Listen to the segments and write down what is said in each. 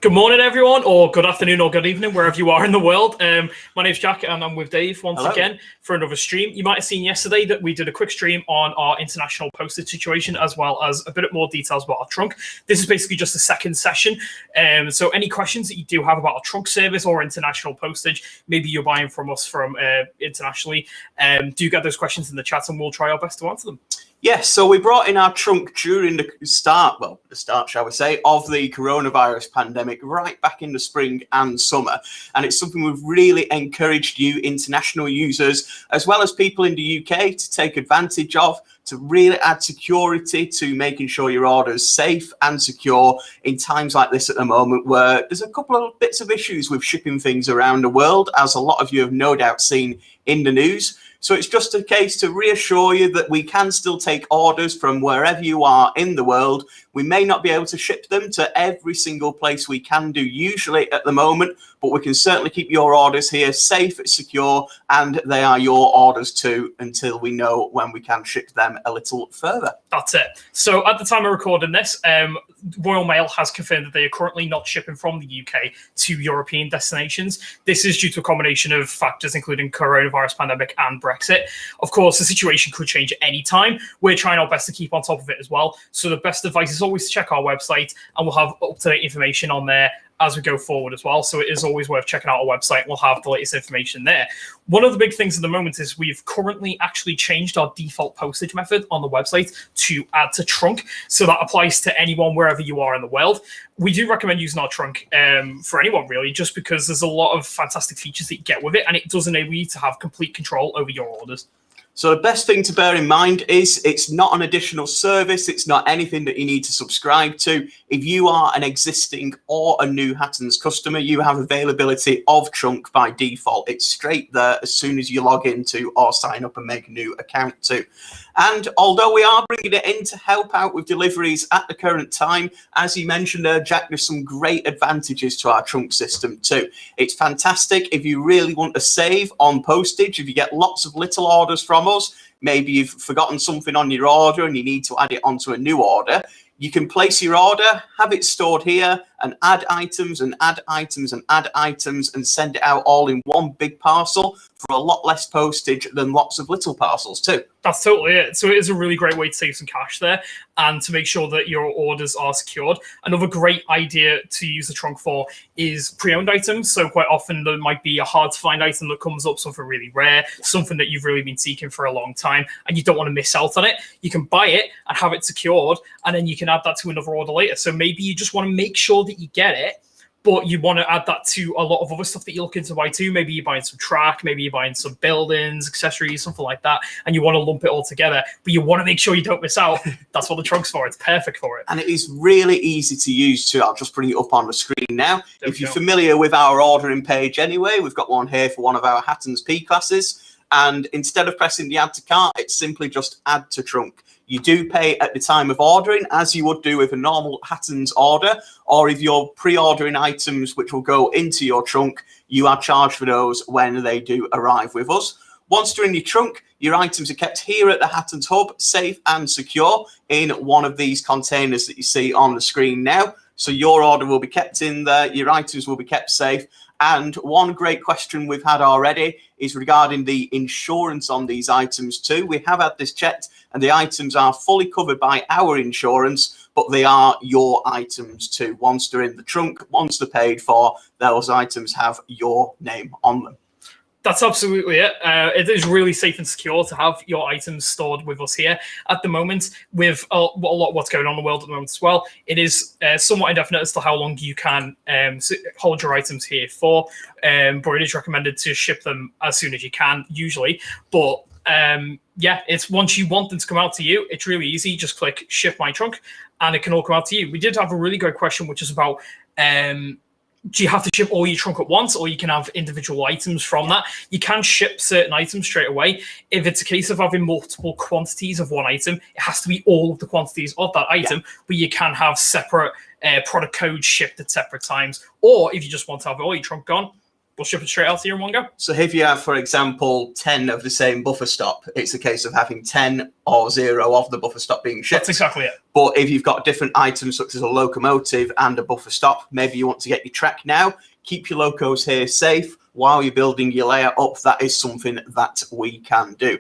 Good morning, everyone, or good afternoon or good evening, wherever you are in the world. My name's Jack, and I'm with Dave once again for another stream. You might have seen yesterday that we did a quick stream on our international postage situation, as well as a bit more details about our trunk. This is basically just a second session. So any questions that you do have about our trunk service or international postage, maybe you're buying from us from internationally, do get those questions in the chat, and we'll try our best to answer them. Yes, so we brought in our trunk during the start, shall we say, of the coronavirus pandemic right back in the spring and summer. And it's something we've really encouraged you international users, as well as people in the UK, to take advantage of, to really add security to making sure your order's safe and secure in times like this at the moment, where there's a couple of bits of issues with shipping things around the world, as a lot of you have no doubt seen in the news. So it's just a case to reassure you that we can still take orders from wherever you are in the world. We may not be able to ship them to every single place we can do usually at the moment, but we can certainly keep your orders here safe, secure, and they are your orders too until we know when we can ship them a little further. That's it. So at the time of recording this, Royal Mail has confirmed that they are currently not shipping from the UK to European destinations. This is due to a combination of factors, including coronavirus pandemic and Brexit. Of course, the situation could change at any time. We're trying our best to keep on top of it as well. So the best advice is always to check our website, and we'll have up-to-date information on there as we go forward as well. So it is always worth checking out our website. We'll have the latest information there. One of the big things at the moment is we've currently actually changed our default postage method on the website to add to trunk. So that applies to anyone wherever you are in the world. We do recommend using our trunk for anyone really, just because there's a lot of fantastic features that you get with it, and it does enable you to have complete control over your orders. So the best thing to bear in mind is it's not an additional service. It's not anything that you need to subscribe to. If you are an existing or a new Hattons customer, you have availability of trunk by default. It's straight there as soon as you log into or sign up and make a new account too. And although we are bringing it in to help out with deliveries at the current time, as you mentioned there, Jack, there's some great advantages to our trunk system too. It's fantastic if you really want to save on postage. If you get lots of little orders from us, maybe you've forgotten something on your order and you need to add it onto a new order, you can place your order, have it stored here, and add items and add items and add items and send it out all in one big parcel for a lot less postage than lots of little parcels too. That's totally it. So it is a really great way to save some cash there and to make sure that your orders are secured. Another great idea to use the trunk for is pre-owned items. So quite often there might be a hard to find item that comes up, something really rare, something that you've really been seeking for a long time, and you don't want to miss out on it. You can buy it and have it secured, and then you can add that to another order later. So maybe you just want to make sure that you get it, but you want to add that to a lot of other stuff that you're looking to buy too. Maybe you're buying some track, maybe you're buying some buildings, accessories, something like that, and you want to lump it all together, but you want to make sure you don't miss out. That's what the trunk's for. It's perfect for it. And it is really easy to use too. I'll just bring it up on the screen now. If you're familiar with our ordering page anyway, we've got one here for one of our Hattons P classes. And instead of pressing the add to cart, it's simply just add to trunk. You do pay at the time of ordering, as you would do with a normal Hattons order, or if you're pre-ordering items which will go into your trunk, you are charged for those when they do arrive with us. Once they're in your trunk, your items are kept here at the Hattons Hub, safe and secure, in one of these containers that you see on the screen now. So your order will be kept in there, your items will be kept safe. And one great question we've had already is regarding the insurance on these items too. We have had this checked, and the items are fully covered by our insurance, but they are your items too. Once they're in the trunk, once they're paid for, those items have your name on them. That's absolutely it. It is really safe and secure to have your items stored with us here at the moment. With a lot of what's going on in the world at the moment as well, it is somewhat indefinite as to how long you can hold your items here for, but it is recommended to ship them as soon as you can, usually. But yeah, it's once you want them to come out to you, it's really easy. Just click ship my trunk and it can all come out to you. We did have a really great question, which is about do you have to ship all your trunk at once, or you can have individual items from that? You can ship certain items straight away. If it's a case of having multiple quantities of one item, it has to be all of the quantities of that item, but you can have separate product codes shipped at separate times. Or if you just want to have all your trunk gone, we'll ship it straight out to you in one go. So if you have, for example, 10 of the same buffer stop, it's a case of having 10 or 0 of the buffer stop being shipped. That's exactly it. But if you've got different items such as a locomotive and a buffer stop, maybe you want to get your track now, keep your locos here safe while you're building your layout up. That is something that we can do.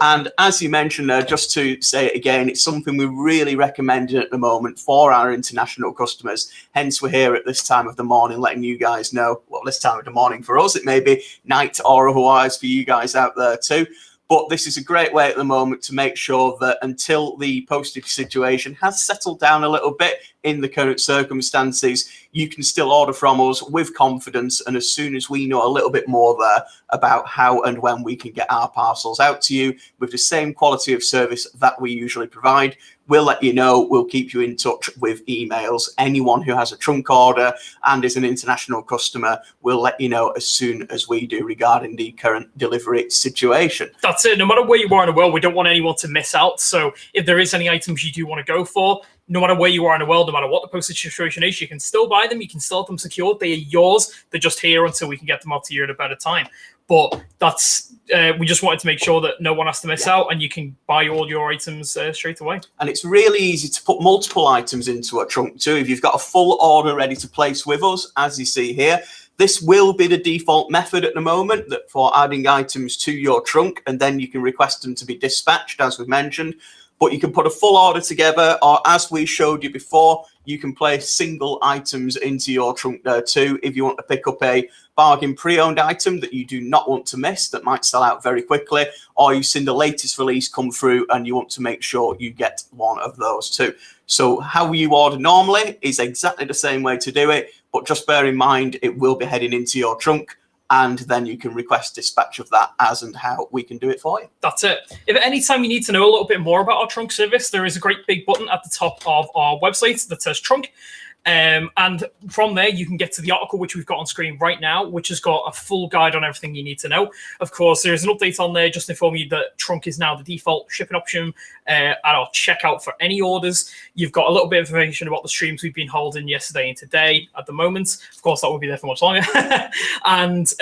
And as you mentioned there, just to say it again, it's something we really recommend at the moment for our international customers. Hence, we're here at this time of the morning letting you guys know, well, this time of the morning for us, it may be night or otherwise for you guys out there too. But this is a great way at the moment to make sure that until the postage situation has settled down a little bit in the current circumstances, you can still order from us with confidence. And as soon as we know a little bit more there about how and when we can get our parcels out to you with the same quality of service that we usually provide, we'll let you know. We'll keep you in touch with emails. Anyone who has a trunk order and is an international customer, we'll let you know as soon as we do regarding the current delivery situation. That's it. No matter where you are in the world, we don't want anyone to miss out. So if there is any items you do want to go for, no matter where you are in the world, no matter what the postage situation is, you can still buy them. You can still have them secured. They are yours. They're just here until we can get them out to you at a better time. But that's we just wanted to make sure that no one has to miss out, and you can buy all your items straight away. And it's really easy to put multiple items into a trunk too. If you've got a full order ready to place with us, as you see here, this will be the default method at the moment that for adding items to your trunk, and then you can request them to be dispatched, as we mentioned. But you can put a full order together, or as we showed you before, you can place single items into your trunk there too. If you want to pick up a bargain pre-owned item that you do not want to miss, that might sell out very quickly, or you've seen the latest release come through and you want to make sure you get one of those too. So how you order normally is exactly the same way to do it, but just bear in mind it will be heading into your trunk, and then you can request dispatch of that as and how we can do it for you. That's it. If at any time you need to know a little bit more about our trunk service, there is a great big button at the top of our website that says trunk. And from there, you can get to the article, which we've got on screen right now, which has got a full guide on everything you need to know. Of course, there's an update on there just to inform you that trunk is now the default shipping option at our checkout for any orders. You've got a little bit of information about the streams we've been holding yesterday and today at the moment. Of course, that won't be there for much longer. And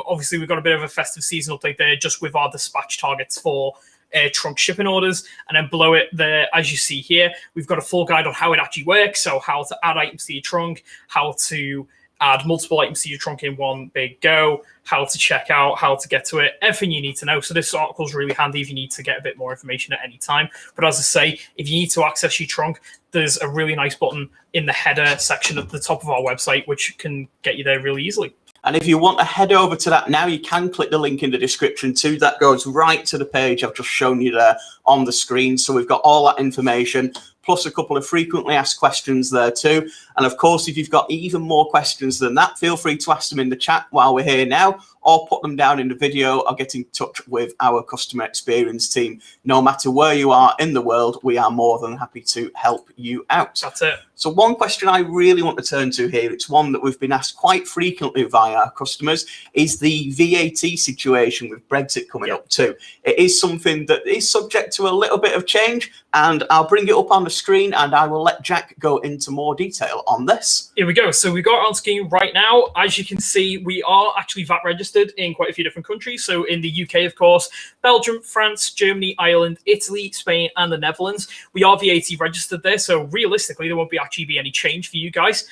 obviously, we've got a bit of a festive season update there just with our dispatch targets for trunk shipping orders. And then below it there, as you see here, we've got a full guide on how it actually works. So how to add items to your trunk, how to add multiple items to your trunk in one big go, how to check out, how to get to it, everything you need to know. So this article is really handy if you need to get a bit more information at any time. But as I say, if you need to access your trunk, there's a really nice button in the header section at the top of our website, which can get you there really easily. And if you want to head over to that now, you can click the link in the description too. That goes right to the page I've just shown you there on the screen. So we've got all that information, plus a couple of frequently asked questions there too. And of course, if you've got even more questions than that, feel free to ask them in the chat while we're here now, or put them down in the video, or get in touch with our customer experience team. No matter where you are in the world, we are more than happy to help you out. That's it. So one question I really want to turn to here, it's one that we've been asked quite frequently via our customers, is the VAT situation with Brexit coming up too. It is something that is subject to a little bit of change, and I'll bring it up on the screen and I will let Jack go into more detail on this. Here we go. So we got it on screen right now. As you can see, we are actually VAT registered in quite a few different countries. So in the UK, of course, Belgium, France, Germany, Ireland, Italy, Spain, and the Netherlands. We are VAT registered there. So realistically, there won't actually be any change for you guys.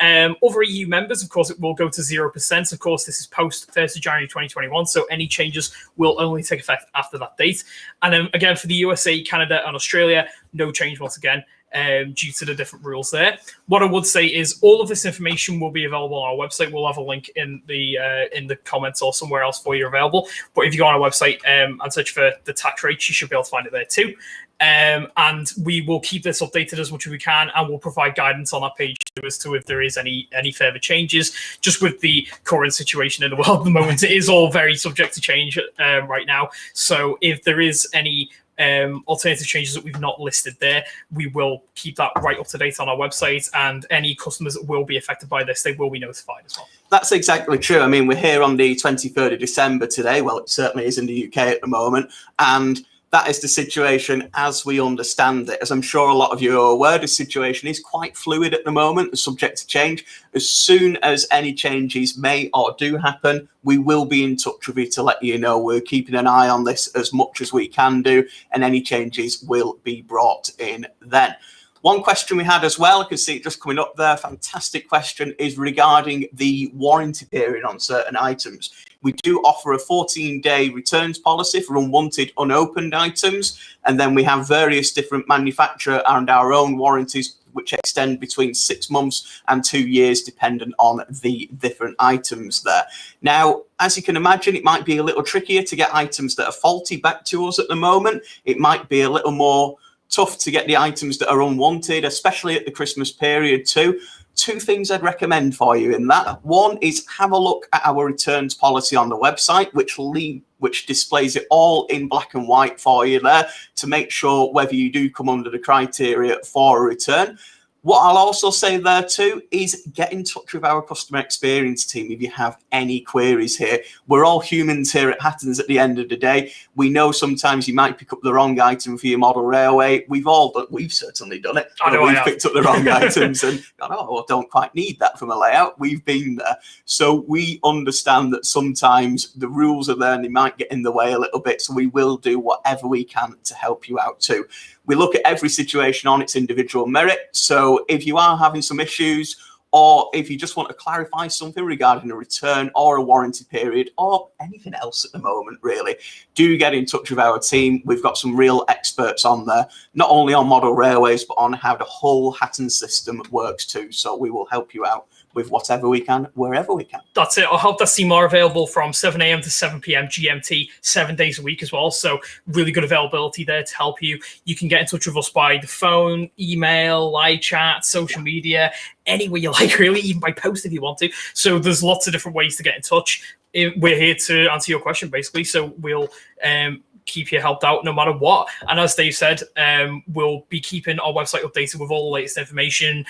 Other EU members, of course, it will go to 0%. Of course, this is post 1st of January 2021. So any changes will only take effect after that date. And then again, for the USA, Canada, and Australia, no change once again. Due to the different rules there. What I would say is all of this information will be available on our website. We'll have a link in the comments or somewhere else for you available. But if you go on our website and search for the tax rates, you should be able to find it there too. And we will keep this updated as much as we can, and we'll provide guidance on that page as to if there is any further changes. Just with the current situation in the world at the moment, it is all very subject to change right now. So if there is any alternative changes that we've not listed there, we will keep that right up to date on our website, and any customers that will be affected by this, they will be notified as well. That's exactly true. I mean, we're here on the 23rd of December today. Well, it certainly is in the UK at the moment. And that is the situation as we understand it. As I'm sure a lot of you are aware, the situation is quite fluid at the moment and subject to change. As soon as any changes may or do happen, we will be in touch with you to let you know. We're keeping an eye on this as much as we can do, and any changes will be brought in then. One question we had as well, I can see it just coming up there, fantastic question, is regarding the warranty period on certain items. We do offer a 14-day returns policy for unwanted, unopened items, and then we have various different manufacturer and our own warranties which extend between 6 months and 2 years, dependent on the different items there. Now, as you can imagine, it might be a little trickier to get items that are faulty back to us at the moment. It might be a little more tough to get the items that are unwanted, especially at the Christmas period too. Two things I'd recommend for you in that. One is have a look at our returns policy on the website, which displays it all in black and white for you there to make sure whether you do come under the criteria for a return. What I'll also say there too is get in touch with our customer experience team if you have any queries here. We're all humans here at Hattons at the end of the day. We know sometimes you might pick up the wrong item for your model railway. We've certainly done it. We've picked up the wrong items and gone, oh, I don't quite need that from a layout. We've been there. So we understand that sometimes the rules are there and they might get in the way a little bit. So we will do whatever we can to help you out too. We look at every situation on its individual merit. So if you are having some issues, or if you just want to clarify something regarding a return or a warranty period or anything else at the moment, really, do get in touch with our team. We've got some real experts on there, not only on model railways, but on how the whole Hattons system works too. So we will help you out with whatever we can, wherever we can. That's it. Our help desk team are available from 7 a.m. to 7 p.m. GMT, 7 days a week as well. So really good availability there to help you. You can get in touch with us by the phone, email, live chat, social media, any way you like, really, even by post if you want to. So there's lots of different ways to get in touch. We're here to answer your question, basically. So we'll keep you helped out no matter what. And as Dave said, we'll be keeping our website updated with all the latest information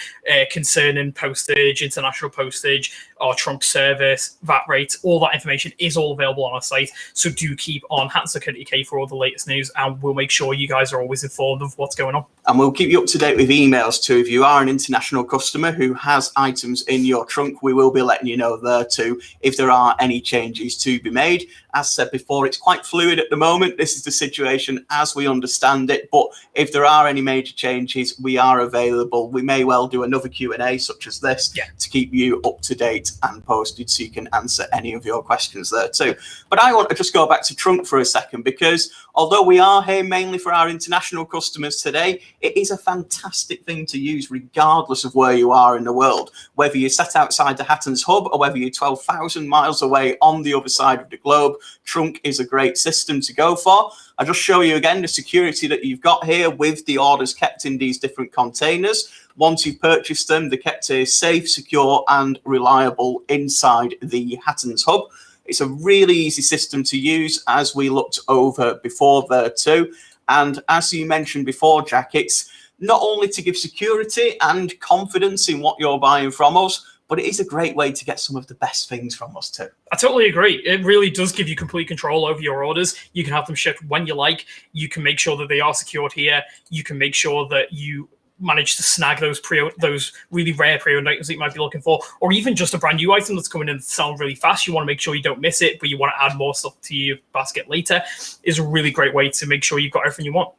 concerning postage, international postage, our trunk service, VAT rates. All that information is all available on our site. So do keep on Hattons.co.uk for all the latest news, and we'll make sure you guys are always informed of what's going on. And we'll keep you up to date with emails too. If you are an international customer who has items in your trunk, we will be letting you know there too if there are any changes to be made. As said before, it's quite fluid at the moment. This is the situation as we understand it. But if there are any major changes, we are available. We may well do another Q&A such as this to keep you up to date and posted so you can answer any of your questions there too. But I want to just go back to trunk for a second, because although we are here mainly for our international customers today, it is a fantastic thing to use regardless of where you are in the world. Whether you're sat outside the Hattons hub or whether you're 12,000 miles away on the other side of the globe, trunk is a great system to go for. I'll just show you again the security that you've got here with the orders kept in these different containers. Once you've purchased them, they're kept here safe, secure and reliable inside the Hattons hub. It's a really easy system to use, as we looked over before there too. And as you mentioned before, Jack, it's not only to give security and confidence in what you're buying from us, but it is a great way to get some of the best things from us too. I totally agree. It really does give you complete control over your orders. You can have them shipped when you like. You can make sure that they are secured here. You can make sure that you manage to snag those really rare pre-owned items that you might be looking for, or even just a brand new item that's coming in and selling really fast. You want to make sure you don't miss it, but you want to add more stuff to your basket later. Is a really great way to make sure you've got everything you want.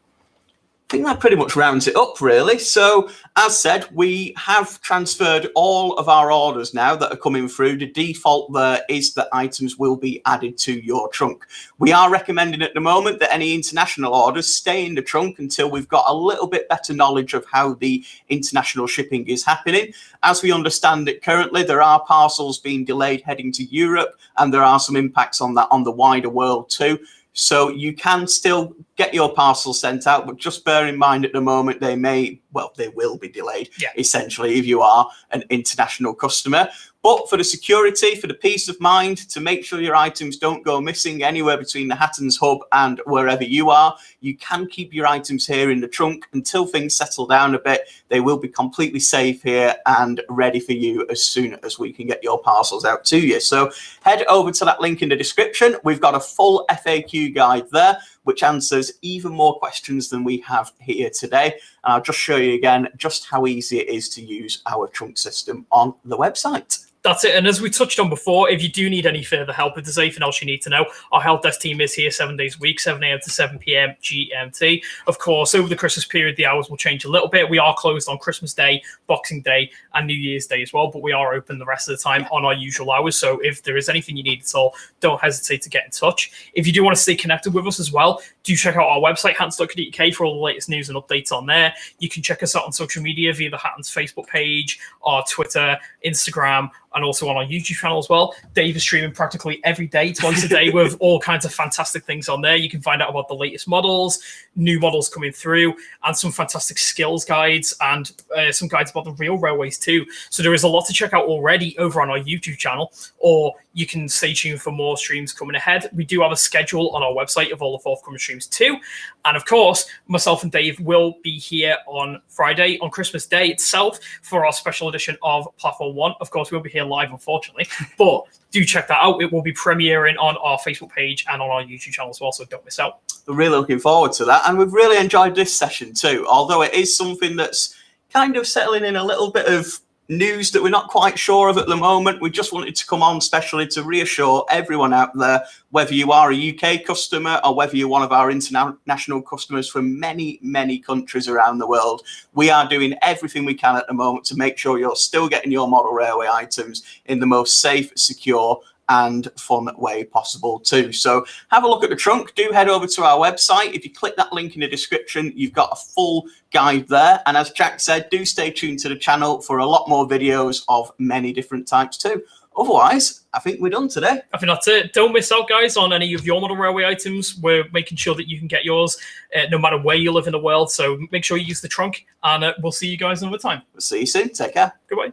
I think that pretty much rounds it up, really. So, as said, we have transferred all of our orders now that are coming through. The default there is that items will be added to your trunk. We are recommending at the moment that any international orders stay in the trunk until we've got a little bit better knowledge of how the international shipping is happening. As we understand it currently, there are parcels being delayed heading to Europe, and there are some impacts on that on the wider world too. So you can still get your parcel sent out, but just bear in mind at the moment they will be delayed, essentially, if you are an international customer. But for the security, for the peace of mind, to make sure your items don't go missing anywhere between the Hattons hub and wherever you are, you can keep your items here in the trunk until things settle down a bit. They will be completely safe here and ready for you as soon as we can get your parcels out to you. So head over to that link in the description. We've got a full FAQ guide there. which answers even more questions than we have here today. And I'll just show you again just how easy it is to use our trunk system on the website. That's it. And as we touched on before, if you do need any further help, if there's anything else you need to know, our help desk team is here 7 days a week, 7 a.m. to 7 p.m. GMT. Of course, over the Christmas period, the hours will change a little bit. We are closed on Christmas Day, Boxing Day, and New Year's Day as well, but we are open the rest of the time on our usual hours. So if there is anything you need at all, don't hesitate to get in touch. If you do want to stay connected with us as well, do check out our website, hattons.co.uk, for all the latest news and updates on there. You can check us out on social media via the Hattons Facebook page, our Twitter, Instagram, and also on our YouTube channel as well. Dave is streaming practically every day, twice a day, with all kinds of fantastic things on there. You can find out about the latest models, new models coming through, and some fantastic skills guides, and some guides about the real railways too. So there is a lot to check out already over on our YouTube channel, or you can stay tuned for more streams coming ahead. We do have a schedule on our website of all the forthcoming streams too. And of course, myself and Dave will be here on Friday, on Christmas Day itself, for our special edition of Platform 1. Of course, we'll be here live, unfortunately, but do check that out. It will be premiering on our Facebook page and on our YouTube channel as well, so don't miss out. We're really looking forward to that, and we've really enjoyed this session too, although it is something that's kind of settling in a little bit of news that we're not quite sure of at the moment. We just wanted to come on specially to reassure everyone out there, whether you are a UK customer or whether you're one of our international customers from many, many countries around the world, we are doing everything we can at the moment to make sure you're still getting your model railway items in the most safe, secure, and fun way possible too. So have a look at the trunk. Do head over to our website. If you click that link in the description, you've got a full guide there. And as Jack said, do stay tuned to the channel for a lot more videos of many different types too. Otherwise, I think we're done today. I think that's it. Don't miss out, guys, on any of your model railway items. We're making sure that you can get yours no matter where you live in the world. So make sure you use the trunk, and we'll see you guys another time. We'll see you soon. Take care. Goodbye.